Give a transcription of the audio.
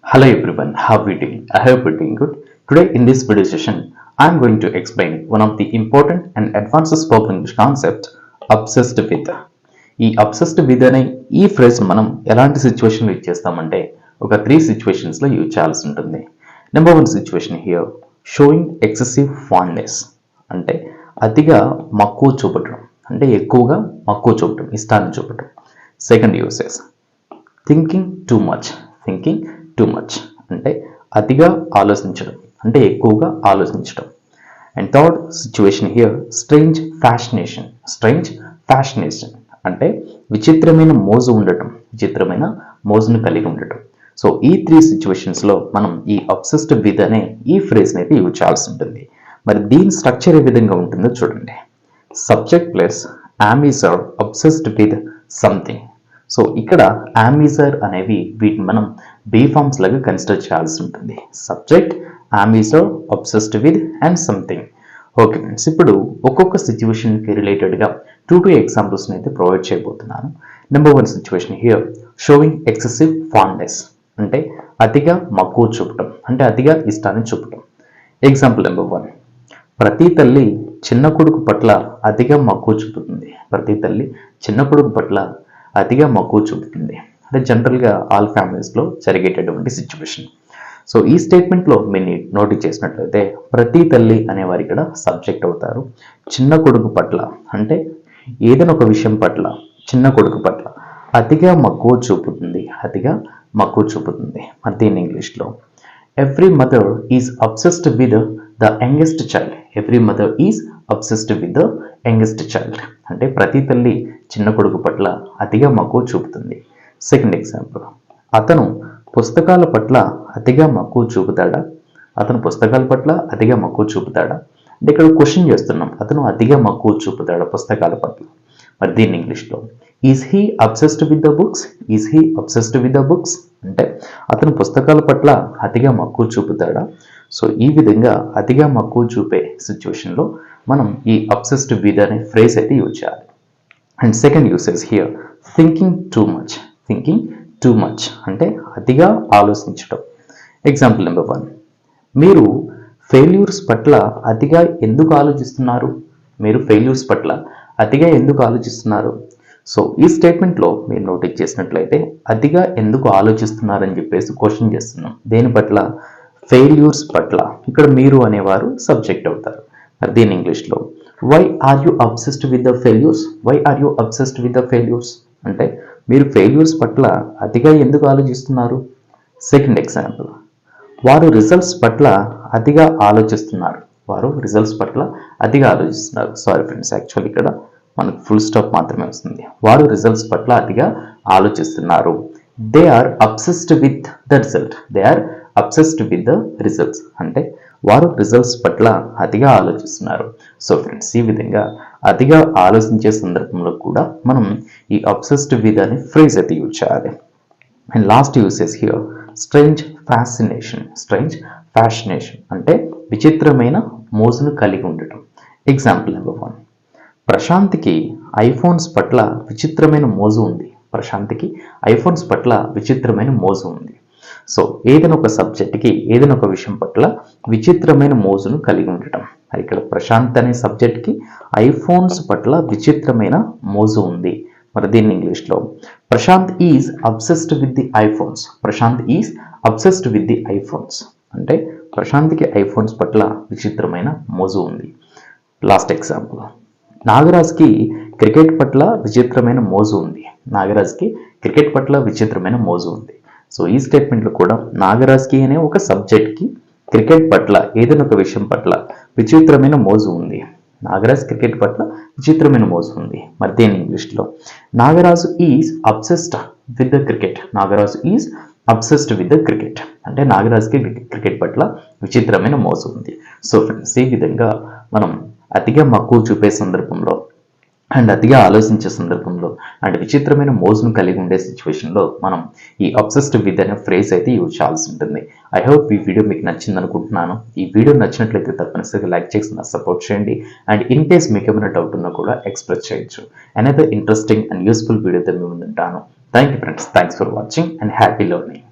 Hello everyone, how are you doing? I hope you're doing good. Today in this video session, I'm going to explain one of the important and advanced spoken English concept, obsessed with. ఈ obsessed with అనే ఈ phrase మనం ఎలాంటి సిచ్యువేషన్లో use చేస్తామంటే ఒక 3 సిచ్యువేషన్స్లో use చేయాల్సి ఉంటుంది. Number 1 situation here showing excessive fondness అంటే అతిగా మక్కువ చూపటం అంటే ఎక్కువగా మక్కువ చూపటం ఇష్టాన్ని చూపటం. Second uses thinking too much అంటే అతిగా ఆలోచించడం అంటే ఎక్కువగా ఆలోచించడం. And third situation here strange fascination అంటే విచిత్రమైన మోజును కలిగి ఉండటం. సో ఈ 3 సిచ్యువేషన్స్లో మనం ఈ అబ్సెస్డ్ విత్ అనే ఈ ఫ్రేజ్ని అయితే యూజ్ చేయాల్సి ఉంటుంది. మరి దీని స్ట్రక్చర్ ఏ విధంగా ఉంటుందో చూడండి. Subject plus are obsessed with something. So ఇక్కడ ఆర్ అనేవి వీటిని మనం బీ ఫార్మ్స్ లాగా కన్సిడర్ చేయాల్సి ఉంటుంది. Subject are obsessed with and something. Okay friends, ఇప్పుడు ఒక్కొక్క సిచ్యువేషన్కి రిలేటెడ్గా 2 ఎగ్జాంపుల్స్ని అయితే ప్రొవైడ్ చేయబోతున్నాను. Number 1 situation here showing excessive fondness అంటే అతిగా మక్కువ చూపటం అంటే అతిగా ఇష్టాన్ని చూపటం. ఎగ్జాంపుల్ నెంబర్ 1, ప్రతి తల్లి చిన్న కొడుకు పట్ల అతిగా మక్కువ చూపుతుంది. అంటే జనరల్గా ఆల్ ఫ్యామిలీస్లో జరిగేటటువంటి సిచ్యువేషన్. సో ఈ స్టేట్మెంట్లో మీరు నోటీస్ చేసినట్లయితే ప్రతి తల్లి అనేవారు ఇక్కడ సబ్జెక్ట్ అవుతారు. చిన్న కొడుకు పట్ల అంటే ఏదైనా ఒక విషయం పట్ల చిన్న కొడుకు పట్ల అతిగా మక్కువ చూపుతుంది. మరి దీన్ని ఇంగ్లీష్లో every mother is obsessed with the youngest child. అంటే ప్రతి తల్లి చిన్న కొడుకు పట్ల అతిగా మక్కువ చూపుతుంది. సెకండ్ ఎగ్జాంపుల్, అతను పుస్తకాల పట్ల అతిగా మక్కువ చూపుతాడా? అంటే ఇక్కడ క్వశ్చన్ చేస్తున్నాం, అతను అతిగా మక్కువ చూపుతాడా పుస్తకాల పట్ల? మరి దీన్ని ఇంగ్లీష్లో is he obsessed with the books అంటే అతను పుస్తకాల పట్ల అతిగా మక్కువ చూపుతాడా? సో ఈ విధంగా అతిగా మక్కువ చూపే సిచ్యువేషన్లో మనం ఈ అబ్సెస్డ్ విత్ అనే ఫ్రేజ్ అయితే యూజ్ చేయాలి. And second usage here thinking too much అంటే అతిగా ఆలోచించడం. ఎగ్జాంపుల్ నెంబర్ 1, మీరు ఫెయిల్యూర్స్ పట్ల అతిగా ఎందుకు ఆలోచిస్తున్నారు? సో ఈ స్టేట్మెంట్లో మీరు నోటీస్ చేసినట్లయితే అతిగా ఎందుకు ఆలోచిస్తున్నారని చెప్పేసి క్వశ్చన్ చేస్తున్నాం. దేని పట్ల? ఫెయిల్యూర్స్ పట్ల. ఇక్కడ మీరు అనేవారు సబ్జెక్ట్ అవుతారు. మరి దీని ఇంగ్లీష్లో why are you obsessed with the failures అంటే మీరు ఫెయిల్యూర్స్ పట్ల అతిగా ఎందుకు ఆలోచిస్తున్నారు? సెకండ్ ఎగ్జాంపుల్, వారు రిజల్ట్స్ పట్ల అతిగా ఆలోచిస్తున్నారు. సారీ ఫ్రెండ్స్, యాక్చువల్లీ ఇక్కడ మనకు ఫుల్ స్టాప్ మాత్రమే వస్తుంది. వారు రిజల్ట్స్ పట్ల అతిగా ఆలోచిస్తున్నారు. They are obsessed with the results అంటే వారు రిజల్ట్స్ పట్ల అతిగా ఆలోచిస్తున్నారు. సో ఫ్రెండ్స్, ఈ విధంగా అతిగా ఆలోచించే సందర్భంలో కూడా మనం ఈ అబ్సెస్డ్ విత్ అనే ఫ్రేజ్ అయితే యూజ్ చేయాలి. And last usage here strange fascination అంటే విచిత్రమైన మోజును కలిగి ఉండటం. ఎగ్జాంపుల్ నెంబర్ 1, ప్రశాంత్కి ఐఫోన్స్ పట్ల విచిత్రమైన మోజు ఉంది. సో ఏదైనా ఒక సబ్జెక్ట్కి ఏదైనా ఒక విషయం పట్ల విచిత్రమైన మోజును కలిగి ఉండటం. ఇక్కడ ప్రశాంత్ అనే సబ్జెక్ట్కి ఐఫోన్స్ పట్ల విచిత్రమైన మోజు ఉంది. మరి దీన్ని ఇంగ్లీష్లో Prashanth is obsessed with the iPhones అంటే ప్రశాంత్కి ఐఫోన్స్ పట్ల విచిత్రమైన మోజు ఉంది. లాస్ట్ ఎగ్జాంపుల్, నాగరాజ్కి క్రికెట్ పట్ల విచిత్రమైన మోజు ఉంది. సో ఈ స్టేట్మెంట్లో కూడా నాగరాజ్కి అనే ఒక సబ్జెక్ట్కి క్రికెట్ పట్ల ఏదైనా ఒక విషయం పట్ల విచిత్రమైన మోజు ఉంది. మరి దీని ఇంగ్లీష్లో Nagaraju is obsessed with the cricket అంటే నాగరాజ్కి క్రికెట్ పట్ల విచిత్రమైన మోజు ఉంది. సో ఫ్రెండ్స్, ఈ విధంగా మనం అతిగా మక్కువ చూపే సందర్భంలో అండ్ అతిగా ఆలోచించే సందర్భంలో అండ్ విచిత్రమైన మోజును కలిగి ఉండే సిచ్యువేషన్లో మనం ఈ అబ్సెస్డ్ విత్ అనే ఫ్రేజ్ అయితే యూజ్ చేయాల్సి ఉంటుంది. ఐ హోప్ ఈ వీడియో మీకు నచ్చింది అనుకుంటున్నాను. ఈ వీడియో నచ్చినట్లయితే తప్పనిసరిగా లైక్ చేసి నా సపోర్ట్ చేయండి. అండ్ ఇన్ కేస్ మీకు ఏమైనా డౌట్ ఉన్నా కూడా ఎక్స్ప్రెస్ చేయొచ్చు. అనదర్ ఇంట్రెస్టింగ్ అండ్ యూస్ఫుల్ వీడియోతో మేము ఉంటాను. Thank you friends, thanks for watching and happy learning.